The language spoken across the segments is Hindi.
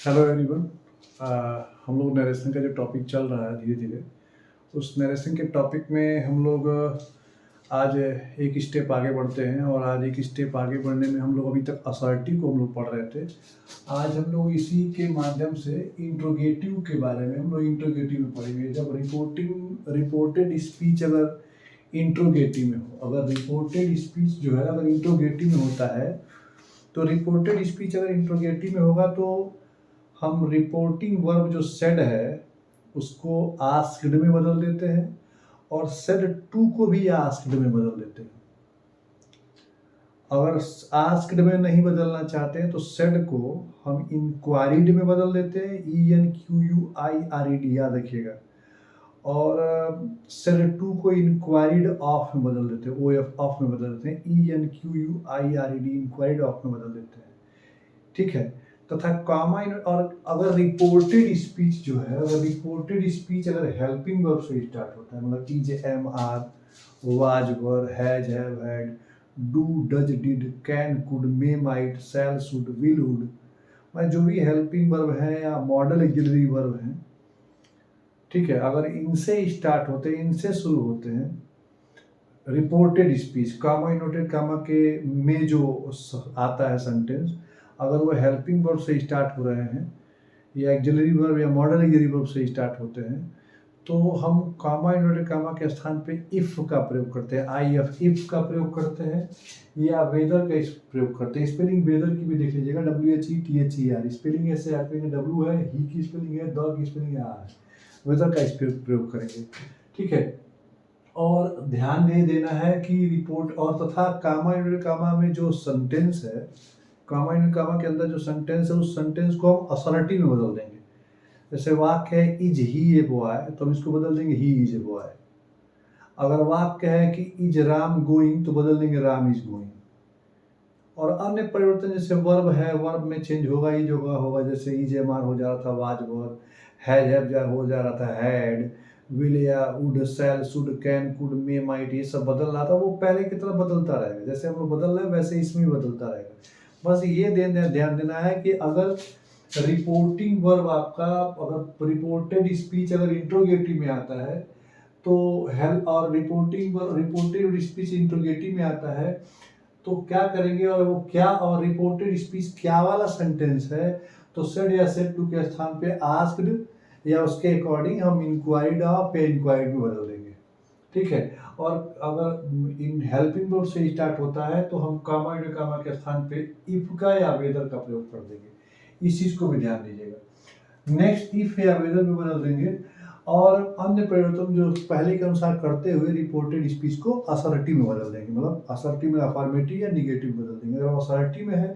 Hello everyone. हम लोग नरेशन का जो टॉपिक चल रहा है धीरे धीरे, उस नरेशन के टॉपिक में हम लोग आज एक स्टेप आगे बढ़ते हैं। और आज एक स्टेप आगे बढ़ने में हम लोग अभी तक असर्टिव को हम लोग पढ़ रहे थे। आज हम लोग इसी के माध्यम से इंट्रोगेटिव के बारे में हम लोग इंट्रोगेटिव में पढ़ेंगे। जब रिपोर्टेड स्पीच अगर इंट्रोगेटिव में हो, अगर रिपोर्टेड स्पीच जो है अगर इंट्रोगेटिव में होता है, तो रिपोर्टेड स्पीच अगर इंट्रोगेटिव में होगा तो हम रिपोर्टिंग वर्ब जो सेड है उसको आस्क्ड में बदल देते हैं और सेड टू को भी आस्क्ड में बदल देते हैं। अगर आस्क्ड में नहीं बदलना चाहते हैं तो सेड को हम इंक्वायरीड में बदल देते हैं, ENQUIRED, याद रखिएगा। और सेड टू को इंक्वायरीड ऑफ में बदल देते हैं, OF ऑफ में बदल देते हैं, ENQUIRED, इंक्वायरीड ऑफ में बदल देते हैं। ठीक है। तथा कॉमा और अगर रिपोर्टेड स्पीच जो है, अगर रिपोर्टेड स्पीच अगर हेल्पिंग वर्ब से स्टार्ट होता है, मतलब is, am, are, was, were, has, have, had, do, does, did, can, could, may, might, shall, should, will, would, मतलब जो भी हेल्पिंग वर्ब है या मॉडल ऑक्सिलरी वर्ब है, ठीक है, अगर इनसे स्टार्ट होते हैं, इनसे शुरू होते हैं reported speech, comma inverted comma के में जो आता है सेंटेंस, अगर वो हेल्पिंग वर्ब से स्टार्ट हो रहे हैं या एक्सिलरी वर्ब या मॉडल ऑक्सिलरी वर्ब से स्टार्ट होते हैं, तो हम कॉमा इनवर्टेड कॉमा के स्थान पे इफ का प्रयोग करते हैं, IF, इफ का प्रयोग करते हैं, या वेदर का प्रयोग करते हैं। स्पेलिंग वेदर की भी देख लीजिएगा, WHETHER, स्पेलिंग ऐसे आप कहेंगे, W है, ही की स्पेलिंग है, द की स्पेलिंग है, आर, वेदर का प्रयोग करेंगे। ठीक है। और ध्यान दे देना है कि रिपोर्ट और तथा कॉमा इनवर्टेड कॉमा में जो सेंटेंस है, कॉमा इनवर्टेड कॉमा के अंदर जो सेंटेंस है, उस सेंटेंस को हम असर्टिव में बदल देंगे। जैसे वाक्य है इज ही ए बॉय, तो हम इसको बदल देंगे ही इज ए बॉय। अगर वाक्य है कि इज राम गोइंग, तो बदल देंगे राम इज गोइंग। और अन्य परिवर्तन जैसे वर्ब है, वर्ब में चेंज होगा, इज होगा, जैसे इज, एम, आर हो जा रहा था वाज, वर, हैज, हैव हो जा रहा था हैड, विल या would, shall, should, can, could, may, might, ये सब बदल रहा था, वो पहले की तरह बदलता रहेगा। जैसे हम लोग बदल रहे हैं वैसे इसमें भी बदलता रहेगा। बस ये ध्यान देना है कि अगर रिपोर्टिंग वर्ब आपका, अगर रिपोर्टेड स्पीच अगर इंट्रोगेटिव में आता है तो हेल्प, और रिपोर्टेड स्पीच इंट्रोगेटिव में आता है तो क्या करेंगे, और वो क्या, और रिपोर्टेड स्पीच क्या वाला सेंटेंस है, तो सेड या सेड टू के स्थान पे आस्क्ड या उसके अकॉर्डिंग हम इंक्वायर्ड ऑफ या इंक्वायर्ड में बदल देंगे। ठीक है। और अगर इन हेल्पिंग वर्ब से स्टार्ट होता है तो हम कॉमा के स्थान पे इफ का या वेदर का प्रयोग कर देंगे। इस चीज को भी ध्यान दीजिएगा। नेक्स्ट इफ या वेदर में बदल देंगे। और अन्य परिवर्तन जो पहले के अनुसार करते हुए रिपोर्टेड स्पीच को असर्टिव में बदल देंगे, मतलब असर्टिव में अफर्मेटिव या निगेटिव बदल देंगे। अगर असर्टिव में है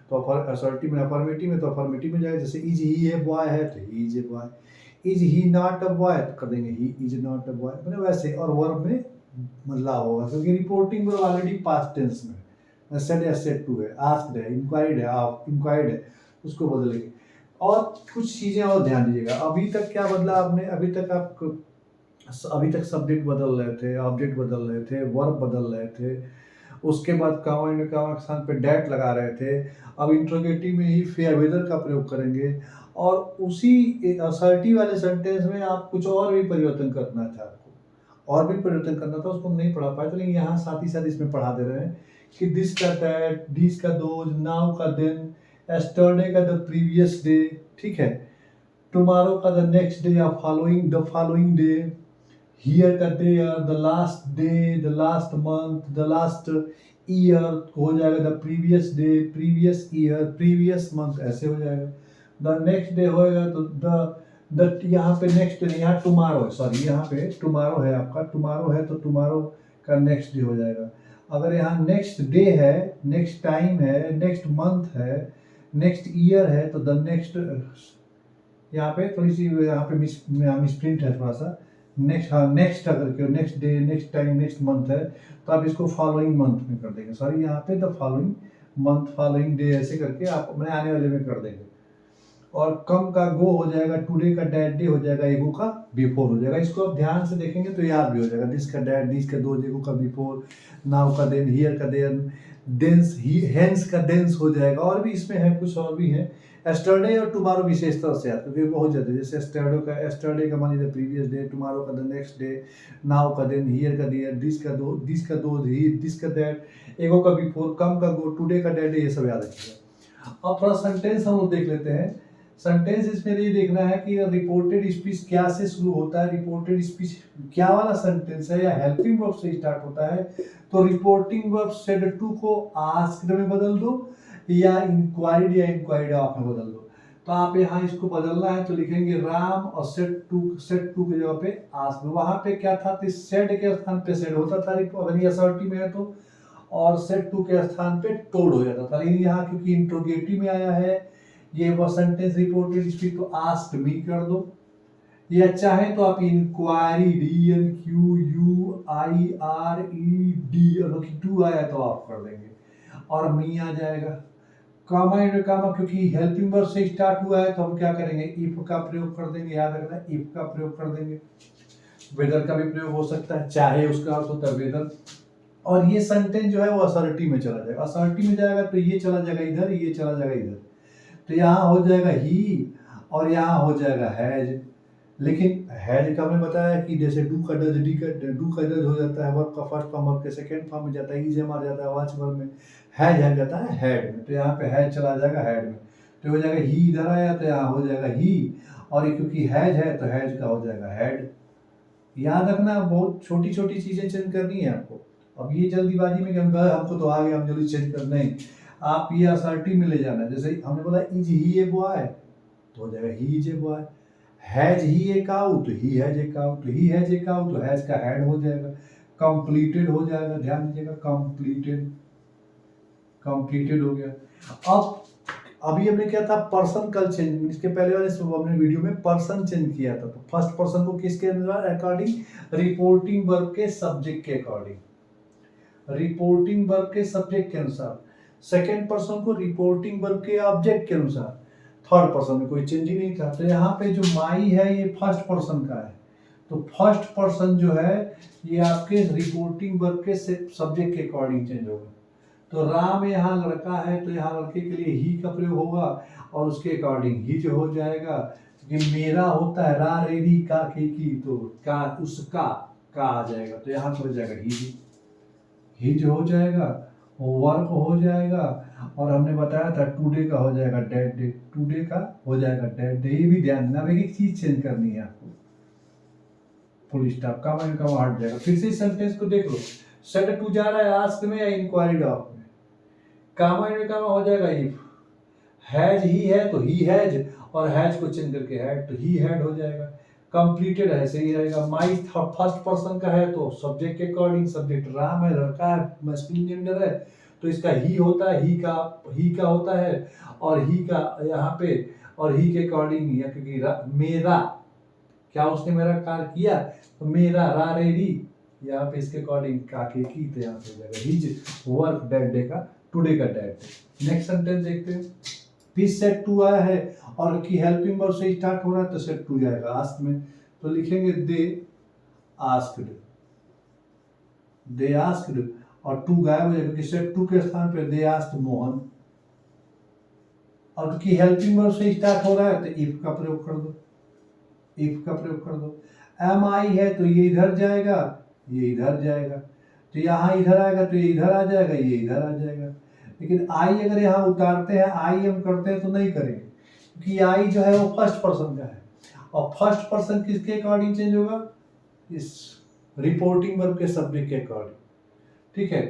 तो असर्टिव में, अफर्मेटिव में तो अफर्मेटिव में जाएगा। जैसे इज ही ए बॉय है तो he is a boy, is he not a boy तो कर देंगे he is not a boy, मतलब वैसे। और वर्ब में बदलाव होगा क्योंकि reporting verb already past tense में, सेड या सेड टू है, आस्क्ड है, इंक्वायर्ड है, आप इंक्वायर्ड है, उसको बदलेंगे। और कुछ चीजें और ध्यान दीजिएगा। अभी तक क्या बदला आपने, अभी तक सब्जेक्ट बदल रहे थे, ऑब्जेक्ट बदल रहे थे, वर्ब बदल रहे थे, उसके बाद कॉमा के स्थान पे डैट लगा रहे थे। अब इंट्रोगेटिव में ही फेयर वेदर का प्रयोग करेंगे। और उसी असर्टिव वाले सेंटेंस में आप कुछ और भी परिवर्तन करना था, आपको और भी परिवर्तन करना था, उसको हम नहीं पढ़ा पाए, तो लेकिन यहाँ साथ ही साथ इसमें पढ़ा दे रहे हैं कि दिस का दैट, दिस का दोज, नाउ का देन, एस्टरडे का द प्रीवियस डे, ठीक है, टुमारो का द नेक्स्ट डे या द फॉलोइंग डे, हियर का day, the last day, the last month, the last year हो जाएगा the previous day, previous year, previous month, ऐसे हो जाएगा। द नेक्स्ट डे होएगा तो द यहाँ पे नेक्स्ट डे, यहाँ टुमारो है, सॉरी यहाँ पे टुमारो है, आपका टुमारो है तो टुमारो का नेक्स्ट डे हो जाएगा। अगर यहाँ नेक्स्ट डे है, नेक्स्ट टाइम है, नेक्स्ट मंथ है, नेक्स्ट ईयर है तो द नेक्स्ट, यहाँ पे थोड़ी सी यहाँ पे मिसप्रिंट है थोड़ा सा, नेक्स्ट, हाँ नेक्स्ट अगर क्यों next day, next time, next month है तो आप इसको फॉलोइंग मंथ में कर देंगे, सॉरी यहाँ पे the following month, following day, ऐसे करके आप अपने आने वाले में कर देंगे। और कम का गो हो जाएगा, टुडे का डैट डे हो जाएगा, एगो का बिफोर हो जाएगा। इसको आप ध्यान से देखेंगे तो याद भी हो जाएगा। दिस का डैट, दिस का दो, एगो का बिफोर, नाउ का देन, हियर का देन, डेंस ही हेंस का डेंस हो जाएगा। और भी इसमें है, कुछ और भी है। एस्टरडे और टुमारो विशेष तरह से आते हैं, बहुत ज़्यादा। जैसे एस्टरडे का मान लीजिए प्रीवियस डे, टुमारो का द नेक्स्ट डे, नाउ का दिन, हियर का दियर, दिस का दो, ही दिस का दैट, एगो का बिफोर, कम का गो, टुडे का डेट, ये सब याद रखिएगा। अब थोड़ा सेंटेंस हम लोग देख लेते हैं। सेंटेंस इसमें ये देखना है कि रिपोर्टेड स्पीच क्या से शुरू होता है, रिपोर्टेड स्पीच क्या वाला सेंटेंस है, या हेल्पिंग वर्ब से स्टार्ट होता है। तो रिपोर्टिंग वर्ब सेड टू को आस्क्ड में बदल दो, या इंक्वायर्ड या इंक्वायर्ड ऑफ में बदल दो। तो आप यहाँ इसको बदलना है तो लिखेंगे राम, और सेड टू की जगह पे आस्क्ड। वहां पे क्या था, तो सेड के स्थान पे सेड होता था अगर ये असर्टिव में है तो, और सेड टू के स्थान पे टोल्ड हो जाता था। लेकिन यहाँ क्योंकि इंट्रोगेटिव में आया है ये वो सेंटेंस रिपोर्टेड स्पीच, तो आस्क्ड मी कर दो, या चाहे तो आप इंक्वायरी, DNQUIRED, और टू आया तो आप कर देंगे, और मी आ जाएगा। कामा एंड कामा क्योंकि हेल्पिंग वर्ब से स्टार्ट हुआ है तो हम क्या करेंगे, इफ का प्रयोग कर देंगे। याद रखना, इफ का प्रयोग कर देंगे। वेदर का भी प्रयोग हो सकता है, चाहे उसका अर्थ होता है वेदर। और ये सेंटेंस जो है वो असर्टिव में चला जाएगा। असर्टिव में जाएगा तो ये चला जाएगा इधर, ये चला जाएगा इधर, तो यहाँ हो जाएगा ही, और यहाँ हो जाएगा हैज। लेकिन हैज का हमने बताया कि जैसे डू का डज, डू का डज हो जाता है वर्ब का फर्स्ट फॉर्म, वर्ब के सेकंड फॉर्म में जाता है, इज मार जाता है वाच वर्ब में, हैज आ जाता है हेड में, तो यहाँ पे हैज चला जाएगा हेड में, तो हो जाएगा ही, इधर आया तो यहाँ हो जाएगा ही, और ये क्योंकि हैज है तो हैज का हो जाएगा हेड। याद रखना, बहुत छोटी छोटी चीजें चेंज करनी है आपको। अब ये जल्दीबाजी में हमको तो आ गया, हम जल्दी चेंज कर, नहीं, आप ये असर्टिव में ले जाना। जैसे हमने बोला इज ही ए बॉय, तो हो जाएगा ही is a boy. Has he a cow, तो ही हैज ए काउ, तो ही हैज ए काउ, तो हैज का हैड हो जाएगा। कंप्लीटेड हो जाएगा, ध्यान दीजिएगा, कंप्लीटेड, कंप्लीटेड हो गया। अब अभी हमने क्या था, पर्सन कल चेंज, इसके पहले वाले हमने वीडियो में पर्सन चेंज किया था। तो फर्स्ट पर्सन को किसके अकॉर्डिंग, रिपोर्टिंग वर्ब के सब्जेक्ट के अकॉर्डिंग, रिपोर्टिंग वर्ब के सब्जेक्ट के अनुसार। सेकेंड पर्सन को रिपोर्टिंग वर्ब के ऑब्जेक्ट के अनुसार। थर्ड पर्सन में कोई चेंज ही नहीं था। तो यहाँ पे जो माई है ये फर्स्ट पर्सन का है, तो फर्स्ट पर्सन जो है ये आपके रिपोर्टिंग वर्ब के सब्जेक्ट के अकॉर्डिंग चेंज होगा। तो राम यहाँ लड़का है तो यहाँ लड़के के लिए ही का प्रयोग होगा, और उसके अकॉर्डिंग ही जो हो जाएगा। क्योंकि मेरा होता है रा रे री का की, तो का उसका का आ जाएगा, तो यहाँ पर हो जाएगा ही जो हो जाएगा, वर्क हो जाएगा। और हमने बताया था टुडे का हो जाएगा डेड डे, टुडे का हो जाएगा डेड डे। ये भी ध्यान देना, एक चीज चेंज करनी है आपको, फुल स्टॉप का मान का हट जाएगा। फिर से सेंटेंस को देख लो, सेड टू जा रहा है आस्क में या इंक्वायरीड ऑफ में, कामा एंड कामा हो जाएगा इफ। हैज ही है तो ही हैज, और हैज को चेंज करके हैड, तो ही हैड हो जाएगा। कंप्लीटेड ऐसे ही रहेगा। माई फर्स्ट पर्सन का है तो सब्जेक्ट के अकॉर्डिंग, सब्जेक्ट राम है, लड़का है, मैस्कुलिन जेंडर है, तो इसका ही होता है, ही का होता है, और ही का यहाँ पे, और ही के अकॉर्डिंग, या क्योंकि मेरा, क्या उसने मेरा कार्य किया, तो मेरा रा रे री, यहाँ पे इसके अकॉर्डिंग काके की, तो यहाँ पे हो जाएगा हिज वर्क डेड डे का, टुडे का डेड डे। नेक्स्ट सेंटेंस देखते हैं। फिश सेट टू आया है और की हेल्पिंग वर्ब से स्टार्ट हो रहा है तो सेट टू जाएगा आस्क में, तो लिखेंगे दे आस्क्ड, दे आस्क्ड, और टू गायब हो जाएगा क्योंकि सेट टू के स्थान पे दे आस्क्ड मोहन। और क्योंकि हेल्पिंग वर्ब से स्टार्ट हो रहा है तो इफ का प्रयोग कर दो, इफ का प्रयोग कर दो। एम आई है तो ये इधर जाएगा, ये इधर जाएगा, तो यहाँ इधर आएगा तो ये इधर आ जाएगा, ये इधर आ जाएगा। लेकिन आई अगर यहाँ उतारते हैं, आई हम करते हैं तो नहीं करेंगे, क्योंकि आई जो है वो फर्स्ट पर्सन का है, और फर्स्ट पर्सन किसके अकॉर्डिंग चेंज होगा, इस रिपोर्टिंग वर्ब के सब्जेक्ट के अकॉर्डिंग। ठीक है,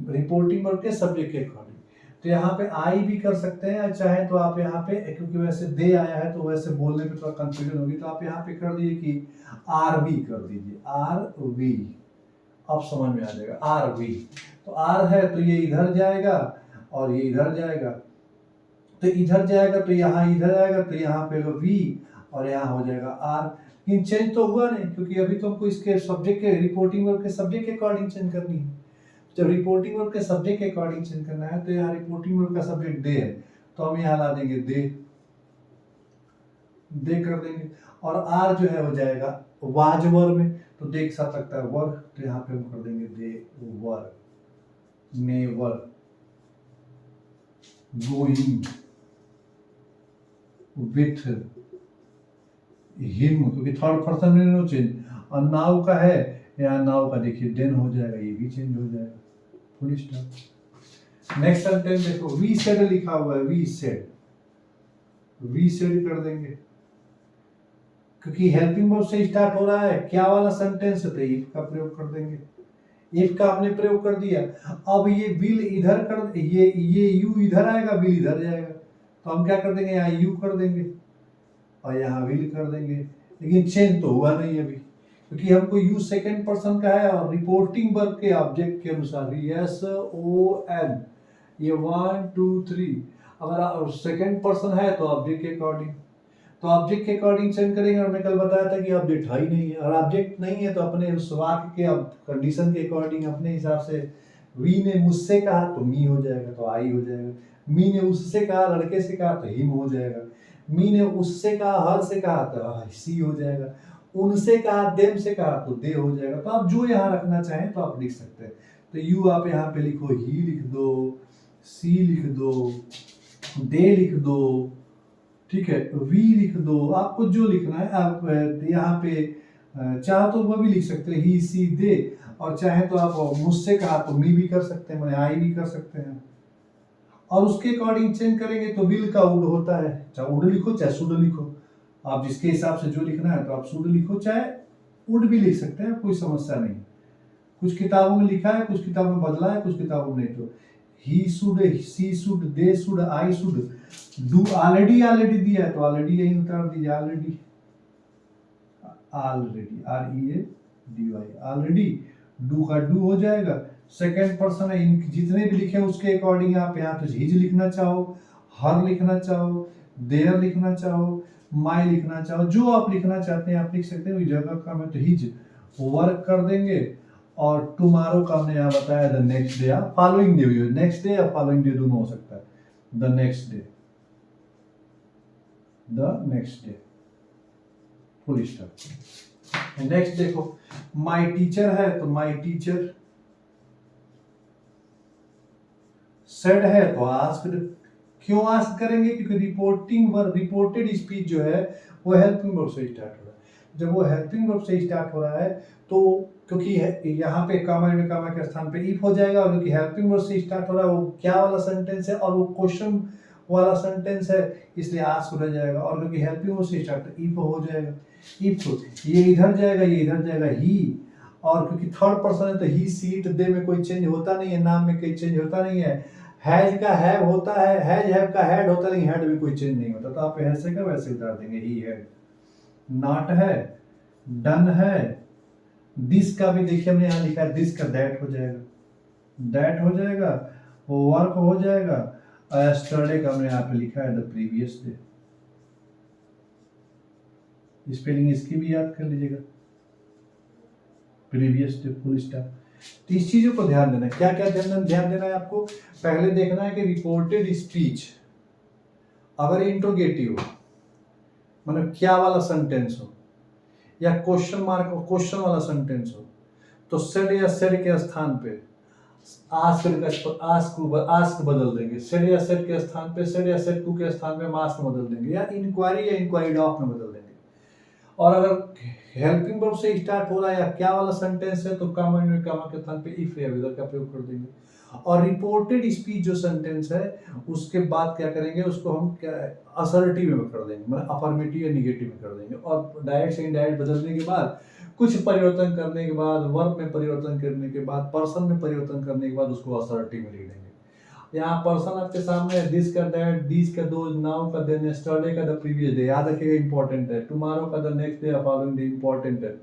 रिपोर्टिंग वर्ब के सब्जेक्ट के अकॉर्डिंग। तो यहाँ पे आई भी कर सकते हैं, चाहे तो आप यहाँ पे, क्योंकि वैसे दे आया है तो वैसे बोलने में थोड़ा कंफ्यूजन होगी, तो आप यहाँ पे कर दीजिए कि आर वी कर दीजिए, आर वी, अब समझ में आ जाएगा, आर वी। तो आर है तो ये इधर जाएगा और ये इधर जाएगा, तो इधर जाएगा तो यहाँ इधर आएगा, तो यहाँ पे वी और यहाँ हो जाएगा आर। लेकिन चेंज तो हुआ नहीं, क्योंकि अभी तो हमको इसके सब्जेक्ट के, रिपोर्टिंग वर्ब के सब्जेक्ट के अकॉर्डिंग चेंज करनी है। जब रिपोर्टिंग वर्ब के सब्जेक्ट के अकॉर्डिंग चेंज करना है तो यहाँ रिपोर्टिंग वर्ब का सब्जेक्ट दे है, तो हम यहाँ ला देंगे दे, दे कर देंगे। और आर जो है हो जाएगा वाज वर्ब में, तो देख साथ लगता है वर्क, तो यहाँ पे हम कर देंगे they work, never, going with him, क्योंकि थर्ड पर्सन में नो चेंज। और नाउ का है, यहाँ नाउ का देखिए देन हो जाएगा, ये भी चेंज हो जाएगा, फुल स्टॉप। नेक्स्ट सेंटेंस देखो, वी सेड लिखा हुआ है, वी सेड, वी सेड कर देंगे क्योंकि हेल्पिंग वर्ब से स्टार्ट हो रहा है, क्या वाला सेंटेंस है, तो इफ का प्रयोग कर देंगे। इफ का आपने प्रयोग कर दिया, अब ये विल इधर कर, ये यू इधर आएगा, विल इधर जाएगा, तो हम क्या कर देंगे, यहाँ यू कर देंगे और यहाँ विल कर देंगे। लेकिन चेंज तो हुआ नहीं अभी, क्योंकि हमको यू सेकंड पर्सन का है और रिपोर्टिंग वर्ब के ऑब्जेक्ट के अनुसार एस ओ एन, ये 1 2 3, अगर सेकंड पर्सन है तो ऑब्जेक्ट के अकॉर्डिंग, तो ऑब्जेक्ट के अकॉर्डिंग चेंज करेंगे। और मैं कल बताया था कि ऑब्जेक्ट है ही नहीं है, और ऑब्जेक्ट नहीं है तो अपने उस वाक्य के कंडीशन के अकॉर्डिंग अपने हिसाब से, वी ने मुझसे कहा तो मी हो जाएगा, तो आई हो जाएगा। मी ने उससे कहा, लड़के से कहा, तो हिम हो जाएगा। मी ने उससे कहा, हर से कहा, तो सी हो जाएगा। उनसे कहा, देम से कहा, तो दे हो जाएगा। तो आप जो यहाँ रखना चाहें तो आप लिख सकते हैं। तो यू आप यहाँ पे लिखो, ही लिख दो, सी लिख दो, दे लिख दो, ठीक है, वी लिख दो, आपको जो लिखना है आप यहाँ पे चाहे तो वह भी लिख सकते हैं, ही सी दे, और चाहे तो आप मुझसे कहा तो मी भी कर सकते हैं, मैंने आई भी कर सकते हैं। और उसके अकॉर्डिंग चेंज करेंगे तो विल का वुड होता है, चाहे वुड लिखो चाहे शुड लिखो, आप जिसके हिसाब से जो लिखना है तो आप शुड लिखो, चाहे वुड भी लिख सकते हैं, कोई समस्या नहीं। कुछ किताबों में लिखा है, कुछ किताबों में बदला है, कुछ किताबों में नहीं। तो he should, she should, they should, I should, do already दिया है तो ऑलरेडी यही उतार दीजिए, already, already, R E A D Y, already, do का डू हो जाएगा। सेकंड पर्सन है, इन जितने भी लिखे उसके अकॉर्डिंग आप यहाँ तो हिज लिखना चाहो, हर लिखना चाहो, देयर लिखना चाहो, माई लिखना चाहो, जो आप लिखना चाहते हैं आप लिख सकते हैं। जगह का मैं तो हिज वर्क कर देंगे। और टुमारो का हमने यहाँ बताया द नेक्स्ट डे या फॉलोइंग डे, नेक्स्ट डे या फॉलोइंग डे दोनों हो सकता है, the next day, the next day, full stop. Next देखो, माय टीचर है तो माय टीचर, सेड है तो आस्क्ड। क्यों आस्क करेंगे, क्योंकि रिपोर्टिंग वर्ब, रिपोर्टेड स्पीच जो है वो हेल्पिंग वर्ब से स्टार्ट हो रहा है। जब वो हेल्पिंग वर्ब से स्टार्ट हो रहा है तो क्योंकि यहाँ पे कामा में कामा के स्थान पे इफ हो जाएगा, और क्योंकि हेल्पिंग वर्ब से स्टार्ट हो रहा है वो क्या वाला सेंटेंस है और वो क्वेश्चन वाला सेंटेंस है, इसलिए आस्क हो जाएगा। और क्योंकि हेल्पिंग वर्ब से स्टार्ट तो इफ हो जाएगा, इफ ये इधर जाएगा, ये इधर जाएगा, ही। और क्योंकि थर्ड पर्सन है तो ही, सी, इट, दे में कोई चेंज होता नहीं है, नाम में कोई चेंज होता नहीं है। हैज का हैव होता है, हैज हैव का हैड होता नहीं, हैड में कोई चेंज नहीं होता, तो आप ऐसे का वैसे उतार देंगे, ही हैड। नॉट है, डन है, दिस का भी देखिए हमने यहाँ लिखा है, दिस का दैट हो जाएगा, दैट हो जाएगा, वर्क हो जाएगा। यस्टरडे का हमने यहाँ पे लिखा है द प्रीवियस डे, स्पेलिंग इसकी भी याद कर लीजिएगा, प्रीवियस डे, फुल स्टॉप। तो इस चीजों को ध्यान देना है। क्या क्या ध्यान देना है आपको, पहले देखना है कि रिपोर्टेड स्पीच अगर इंट्रोगेटिव हो, मतलब क्या वाला सेंटेंस हो, या क्वेश्चन मार्क क्वेश्चन वाला सेंटेंस हो, तो सेड या सेड के स्थान पे आस्क बदल देंगे, सेड या सेड के स्थान पे सेड या सेड टू के स्थान पे मास्क बदल देंगे, या इंक्वायरी या इंक्वायरी ऑफ में बदल देंगे। और अगर हेल्पिंग वर्ब से स्टार्ट हो रहा है या क्या वाला सेंटेंस है तो कामा के स्थान पे इफ या विदर का प्रयोग कर देंगे। और रिपोर्टेड स्पीच जो सेंटेंस है उसके बाद क्या करेंगे, उसको हम क्या असर्टिव में कर देंगे, मतलब अफर्मेटिव या निगेटिव में कर देंगे। और डायरेक्ट से इनडायरेक्ट बदलने के बाद, कुछ परिवर्तन करने के बाद, वर्ब में परिवर्तन करने के बाद, पर्सन में परिवर्तन करने के बाद उसको असर्टिव में लिख देंगे। यहाँ पर्सन आपके सामने है, दिस का दैट, दिस का दो, नाउ का देन, यस्टरडे का द प्रीवियस डे, याद रखिएगा इंपॉर्टेंट है। टुमारो का the next day, following day important है।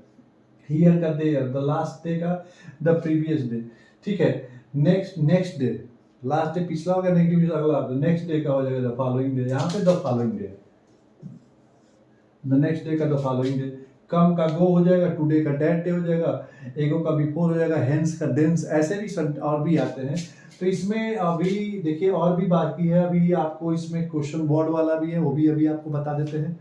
हियर का देयर, द लास्ट डे का द प्रीवियस डे, ठीक है। नेक्स्ट डे, लास्ट डे पिछला होगा, नेगेटिव अगला, नेक्स्ट डे का हो जाएगा द फॉलोइंग डे, यहाँ पे the following day, the next day का द फॉलोइंग डे। कम का गो हो जाएगा, टुडे का दैट डे हो जाएगा, एगो का बिफोर हो जाएगा, हेंस का देंस, ऐसे भी और भी आते हैं। तो इसमें अभी देखिए और भी बाकी है, अभी आपको इसमें क्वेश्चन वर्ड वाला भी है, वो भी अभी आपको बता देते हैं।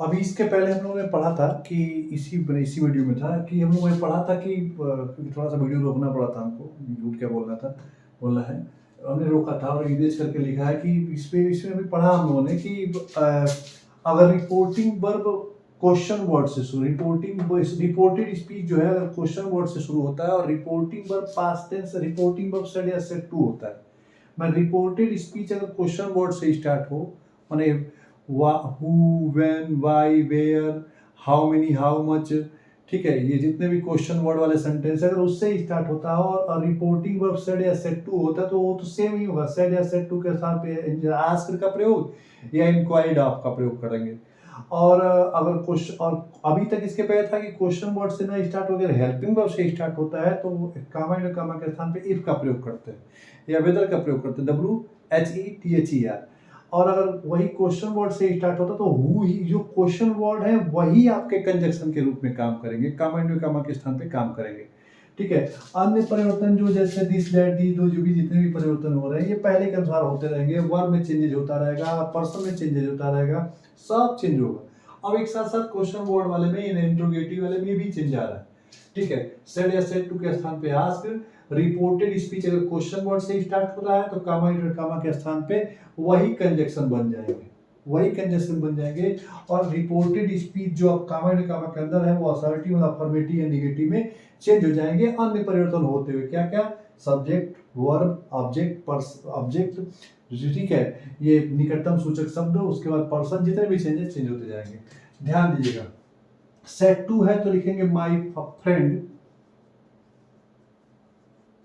अभी इसके पहले हम लोगों ने पढ़ा था कि इसी वीडियो में था कि हम लोगों ने पढ़ा था कि क्योंकि थोड़ा सा वीडियो रोकना पड़ा था हमको, झूठ क्या बोलना है, हमने रोका था और इरेज करके लिखा है कि इसमें भी पढ़ा हम लोगों ने कि अगर रिपोर्टिंग वर्ब क्वेश्चन वर्ड से शुरू, रिपोर्टेड स्पीच जो है अगर क्वेश्चन वर्ड से शुरू होता है और reporting verb past tense, reporting verb said या सेड टू होता है। मैं रिपोर्टेड स्पीच अगर क्वेश्चन वर्ड से स्टार्ट हो, माने who, when, why, where, how many, how much, ठीक है, ये जितने भी क्वेश्चन वर्ड वाले सेंटेंस अगर उससे स्टार्ट होता है और रिपोर्टिंग वर्ब सेड या सेड टू होता है तो वो तो सेम ही होगा, सेड या सेड टू के साथ पे आस्क्ड का प्रयोग या इंक्वायर्ड ऑफ का प्रयोग करेंगे। और अगर क्वेश्चन, और अभी तक इसके पहले था कि क्वेश्चन वर्ड से ना स्टार्ट होकर हेल्पिंग वर्ब से स्टार्ट होता है तो कामा एंड कामा के स्थान पे इफ का प्रयोग करते हैं या वेदर का प्रयोग करते हैं, WHETHER। और अगर वही क्वेश्चन वर्ड से स्टार्ट होता तो हु ही, जो क्वेश्चन वर्ड है वही आपके कंजक्शन के रूप में काम करेंगे, कामा एंड कामा के स्थान पे काम करेंगे, ठीक है। अन्य परिवर्तन जो जैसे दिस, दैट, दीज, दो, जो भी जितने भी परिवर्तन हो रहे हैं ये पहले के अनुसार होते रहेंगे, वर्ब में चेंजेज होता रहेगा, पर्सन में चेंजेज होता रहेगा, सब चेंज होगा। अब एक साथ साथ क्वेश्चन वर्ड वाले में, इंट्रोगेटिव वाले में भी चेंज आ रहा है, ठीक है। सेड या सेड टू के स्थान पे आस्क्ड, रिपोर्टेड स्पीच अगर क्वेश्चन वर्ड से स्टार्ट हो रहा है तो कामा इंटर कामा के स्थान पे वही कंजक्शन बन जाएंगे, और रिपोर्टेड स्पीच जो अब कामा इंटर कामा के अंदर है वो असर्टिव मतलब अफर्मेटिव या नेगेटिव में चेंज हो जाएंगे। अन्य परिवर्तन होते हुए क्या क्या, सब्जेक्ट, वर्ब, ऑब्जेक्ट, ठीक है, ये निकटतम सूचक शब्द, उसके बाद पर्सन, जितने भी चेंज होते जाएंगे। ध्यान दीजिएगा, सेट टू है तो लिखेंगे माय फ्रेंड,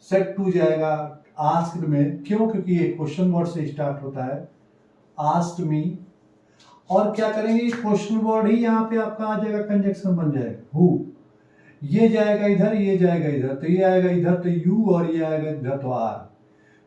सेट टू जाएगा आस्क्ड में, क्यों, क्योंकि ये क्वेश्चन वर्ड से स्टार्ट होता है, आस्क्ड मी। और क्या करेंगे, क्वेश्चन वर्ड ही यहाँ पे आपका आ जाएगा, कंजक्शन बन जाएगा हु, ये जाएगा इधर, ये जाएगा इधर, तो ये आएगा इधर तो यू, और ये आएगा इधर तो आर।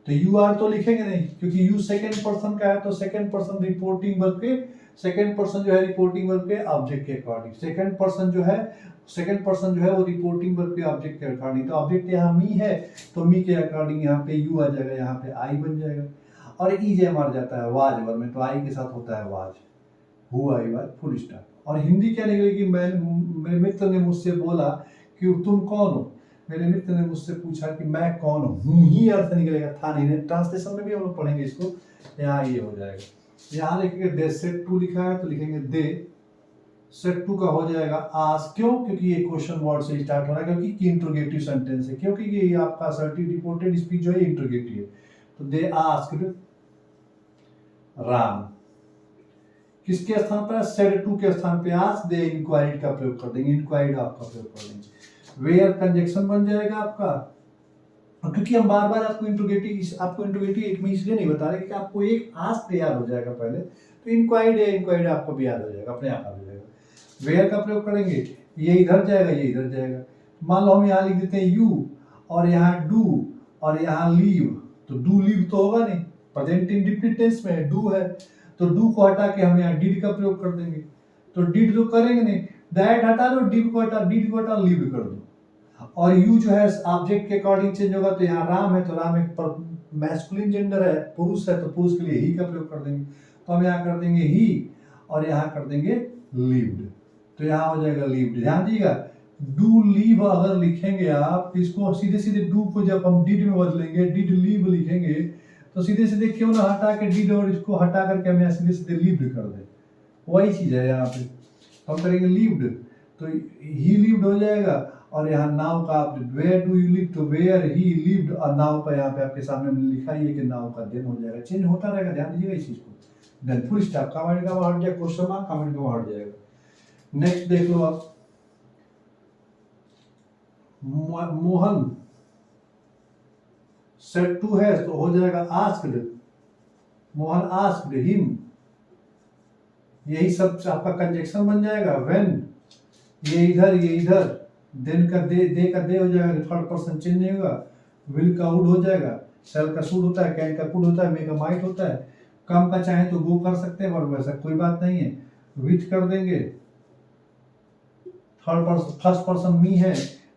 तो यू आर तो लिखेंगे नहीं क्योंकि यू सेकंड पर्सन का है, तो सेकंड पर्सन रिपोर्टिंग वर्ब के, सेकंड पर्सन जो है रिपोर्टिंग वर्ब के ऑब्जेक्ट के अकॉर्डिंग, सेकंड पर्सन जो है वो रिपोर्टिंग वर्ब के ऑब्जेक्ट के अकॉर्डिंग, तो ऑब्जेक्ट यहाँ मी है तो मी के अकॉर्डिंग यहाँ पे यू आ जाएगा, यहाँ पे आई बन जाएगा। और ई जे मार जाता है वाज वर्ब में, तो आई के साथ होता है was, who, I, was, full stop. और हिंदी क्या निकलेगी, मेरे मित्र ने मुझसे बोला कि तुम कौन हो, मेरे मित्र ने मुझसे पूछा कि मैं कौन हूँ, ही अर्थ निकलेगा, था नहीं। ट्रांसलेशन में भी हम लोग पढ़ेंगे इसको, यहाँ ये हो जाएगा। यहाँ लिखेंगे दे सेट टू लिखा है तो लिखेंगे दे सेट टू का हो जाएगा आस्क, क्यों, क्योंकि ये क्वेश्चन वर्ड से स्टार्ट हो रहा है, क्योंकि इंट्रोगेटिव सेंटेंस है, क्योंकि ये आपका असर्टिव रिपोर्टेड स्पीच जो है इंट्रोगेटिव है। तो दे आस्क्ड राम, किसके स्थान पर, सेड टू के स्थान पे आस्क, दे इंक्वायर्ड का प्रयोग कर देंगे, इंक्वायर्ड आपका प्रयोग कर देंगे, वेयर कंजक्शन बन जाएगा आपका। क्योंकि हम बार बार आपको इंट्रोगेटिव एक में इसलिए नहीं बता रहे कि आपको एक आस्क याद हो जाएगा पहले, तो इंक्वायर्ड आपको भी याद हो जाएगा, अपने आप आ जाएगा। वेयर का प्रयोग करेंगे, ये इधर जाएगा, ये इधर जाएगा। मान लो हम यहाँ लिख देते हैं यू और यहाँ डू और यहाँ लीव, तो डू लीव तो होगा नहीं, प्रेजेंट इंडेफिनिट टेंस में डू है, तो डू को हटा के हम यहाँ डिड का प्रयोग कर देंगे, तो डिड तो करेंगे नहीं, दैट हटा दो, डिड को हटा लीव कर दो। और यू जो है ऑब्जेक्ट के अकॉर्डिंग चेंज होगा, तो यहाँ राम है तो राम एक मैस्कुलिन जेंडर है, पुरुष है तो पुरुष के लिए ही का प्रयोग कर देंगे, तो हम यहाँ कर देंगे ही और यहाँ कर देंगे लीव्ड, तो यहाँ हो जाएगा लीव्ड। ध्यान दीजिएगा, डू लीव अगर लिखेंगे आप इसको सीधे सीधे, डू को जब हम डिड में बदलेंगे, डिड लीव लिखेंगे तो सीधे सीधे क्यों ना हटा के डिड और इसको हटा करके हम यहाँ सीधे सीधे लीव्ड कर दें, वही चीज है यहाँ पे, हम करेंगे लीव्ड तो ही लीव्ड हो जाएगा। और यहाँ नाउ का आप वेयर डू यू लिव, तो वेयर ही लिव्ड, और नाउ का यहाँ पे आपके सामने लिखा ही है कि नाउ का देन हो जाएगा, चेंज होता रहेगा, ध्यान दीजिएगा इस चीज को। देन फुल स्टॉप, कमेंट का हट जाएगा, क्वेश्चन मार्क कमेंट का हट जाएगा। नेक्स्ट देख लो आप, मोहन सेट टू है तो हो जाएगा आस्क्ड, मोहन आस्क्ड हिम, यही सब आपका कंजक्शन बन जाएगा। व्हेन, ये इधर, देन का दे हो जाएगा, थर्ड पर्सन चेंज नहीं होगा। विल का वुड हो जाएगा, सेल का शुड होता है, कैन का कुड होता है, मे का माइट होता है, कम का चाहे तो गो कर सकते हैं, पर वैसा कोई बात नहीं है। विथ कर देंगे, थर्ड पर्सन, फर्स्ट पर्सन मी है,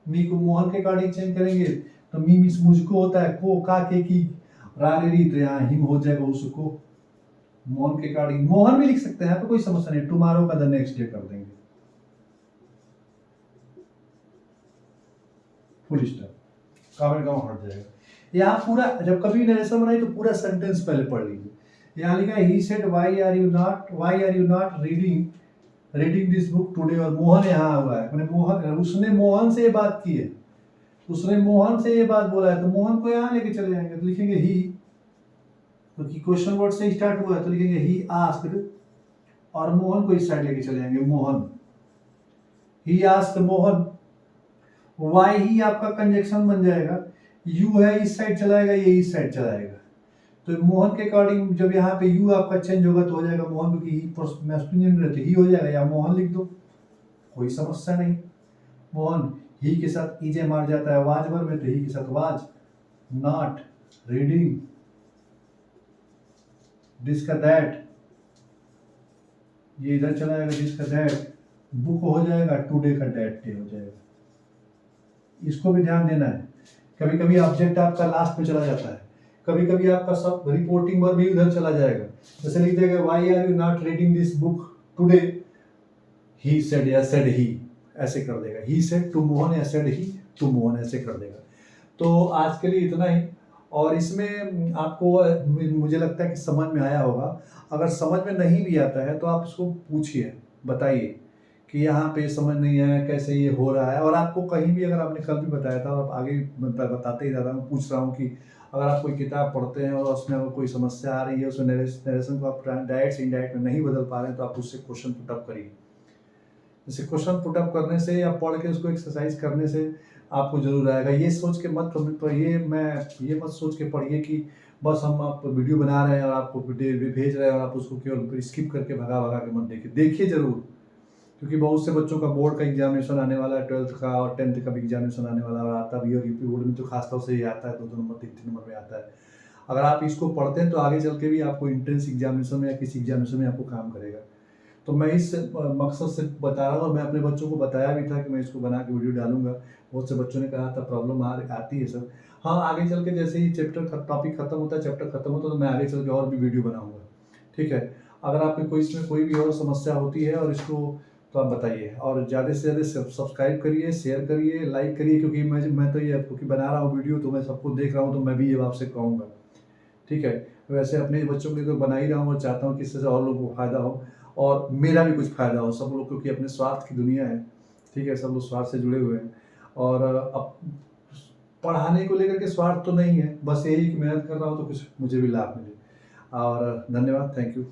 मी को मोहन के अकॉर्डिंग चेंज करेंगे, तो मी मीन्स मुझको होता है, को का के की, रा रे री, तो यहाँ हिम हो जाएगा उसको। मोहन के अकॉर्डिंग मोहन भी लिख सकते हैं, यहाँ पे कोई समस्या नहीं, टुमारो का द नेक्स्ट डे कर देंगे, फुल स्टॉप, कॉमेंट का हट जाएगा। यहाँ पूरा जब कभी नरेशन बनाई तो पूरा सेंटेंस पहले पढ़ लीजिए। यहाँ लिखा है he said why are you not reading this book today, और मोहन यहाँ हुआ है, मैंने मोहन, उसने मोहन से ये बात की है, उसने मोहन से ये बात बोला है, तो मोहन को यहाँ लेके चले जाएंगे, तो लिखेंगे ही, क्योंकि क्वेश्चन वर्ड से स्टार्ट हुआ है, तो लिखेंगे ही आस्क्ड, और मोहन को इस साइड लेके चले जाएंगे, Mohan, he asked Mohan, why he आपका कंजक्शन बन जाएगा, यू है इस साइड चलाएगा, ये इस साइड चलाएगा, तो मोहन के अकॉर्डिंग जब यहाँ पे यू आपका चेंज होगा तो हो जाएगा मोहन, क्योंकि ही मैस्कुलिन रहते ही हो जाएगा, या मोहन लिख दो, कोई समस्या नहीं। मोहन ही के साथ ईजे मार जाता है वाज वर्ब में, तो ही के साथ वाज, नॉट रीडिंग दिस का दैट, ये इधर चला जाएगा, दिस का दैट, बुक हो जाएगा, टुडे का दैट डे हो जाएगा, इसको भी ध्यान देना है। कभी कभी ऑब्जेक्ट आपका लास्ट में चला जाता है, कभी कभी आपका सब रिपोर्टिंग वर्ब भी उधर चला जाएगा, जैसे लिख देगा why are you not reading this book today, he said या सेड ही, ऐसे कर देगा, ही सेड टू मोहन या सेड ही टू मोहन, ऐसे कर देगा। तो आज के लिए इतना ही, और इसमें आपको मुझे लगता है कि समझ में आया होगा। अगर समझ में नहीं भी आता है तो आप इसको पूछिए, बताइए कि यहाँ पे समझ नहीं आया, कैसे ये हो रहा है, और आपको कहीं भी, अगर आपने कल भी बताया था और आप आगे बताते ही जा रहा हूँ, पूछ रहा हूँ कि अगर आप कोई किताब पढ़ते हैं और उसमें अगर कोई समस्या आ रही है, उसमें नरेशन को आप डायरेक्ट से इनडायरेक्ट में नहीं बदल पा रहे हैं, तो आप उससे क्वेश्चन पुटअप करिए। जैसे क्वेश्चन पुटअप करने से या पढ़ के उसको एक्सरसाइज करने से आपको जरूर आएगा। ये सोच के मत पढ़िए, ये मत सोच के पढ़िए कि बस हम आप वीडियो बना रहे हैं और आपको भेज रहे हैं और आप उसको केवल स्किप करके भगा भगा के मत देखिए जरूर, क्योंकि बहुत से बच्चों का बोर्ड का एग्जामिनेशन आने वाला है, 12th का और 10th का भी एग्जामिनेशन आने वाला है, और आता भी, और यूपी बोर्ड में तो खासतौर से ये आता है, 2 नंबर 3 नंबर में आता है। अगर आप इसको पढ़ते हैं तो आगे चल के भी आपको इंट्रेंस एग्जामिनेशन में या किसी एग्जामिनेशन में आपको काम करेगा। तो मैं इस मकसद से बता रहा हूँ, और मैं अपने बच्चों को बताया भी था कि मैं इसको बना के वीडियो डालूंगा। बहुत से बच्चों ने कहा था प्रॉब्लम आती है सर। हाँ, आगे चल के जैसे ही टॉपिक खत्म होता है, चैप्टर खत्म होता है, तो मैं आगे चल के और भी वीडियो बनाऊंगा, ठीक है। अगर आपको कोई इसमें कोई भी और समस्या होती है और इसको, तो आप बताइए, और ज़्यादा से ज़्यादा सब्सक्राइब करिए, शेयर करिए, लाइक करिए, क्योंकि मैं तो ये क्योंकि बना रहा हूँ वीडियो, तो मैं सबको देख रहा हूँ, तो मैं भी ये आपसे कहूँगा, ठीक है। वैसे अपने बच्चों के लिए तो बना ही रहा हूँ और चाहता हूँ कि इससे और लोगों को फ़ायदा हो और मेरा भी कुछ फ़ायदा हो, सब लोग, क्योंकि अपने स्वार्थ की दुनिया है, ठीक है, सब लोग स्वार्थ से जुड़े हुए हैं। और अब पढ़ाने को लेकर के स्वार्थ तो नहीं है, बस यही कि मेहनत कर रहा हूँ तो कुछ मुझे भी लाभ मिले। और धन्यवाद, थैंक यू।